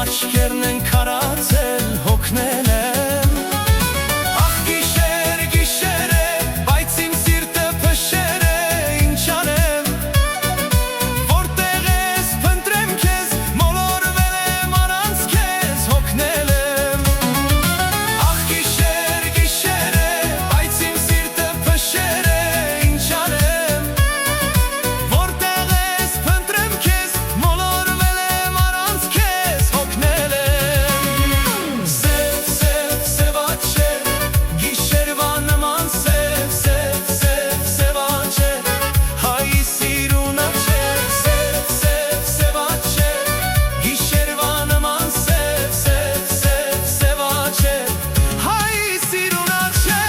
աչքերն են քարացել, հոգնել եմ Ախ գիշեր, գիշեր է, բայց իմ սիրտը փշեր է, ինչ անեմ Որտեղ ես, փնտրեմ քեզ, մոլորվել եմ առանց քեզ, հոգնել եմ Ախ գիշեր, գիշեր է, բայց իմ սիրտը փշեր է, ինչ անեմ Որտեղ ես, փնտրեմ քեզ, մոլորվել եմ առանց քեզ, հոգնել եմ Սև, սև, սևաչե, գիշերվա նման սև, սև, սև, սևաչե Հայի սիրունա չէ, սև, սև, սևաչե Գիշերվա նման սև, սև, սև, սևաչե Հայի սիրունա չէ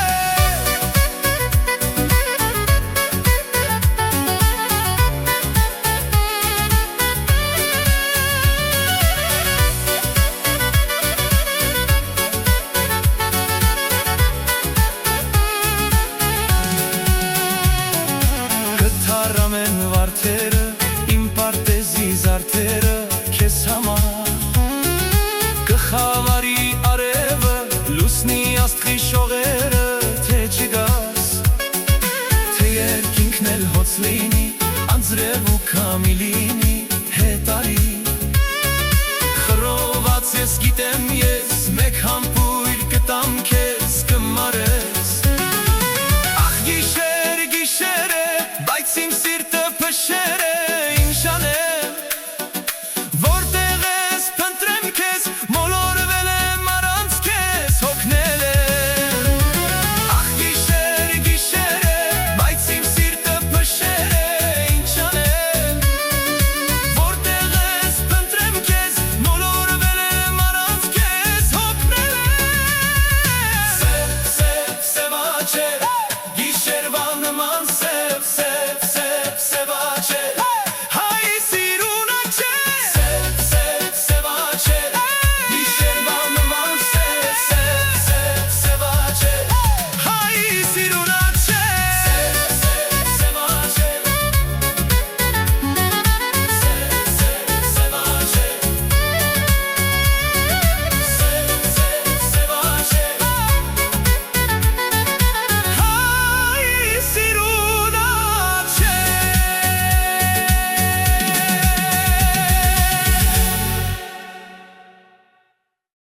Կթարամ են վարդերը, իմ պարտեզի զարդերը, քեզ համար Կխավարի արևը, լուսնի աստղի շողերը, թե չգաս Թե երկինքն էլ հոց լինի, անձրև ու քամի լինի, հետ արի Խռոված ես գիտեմ ես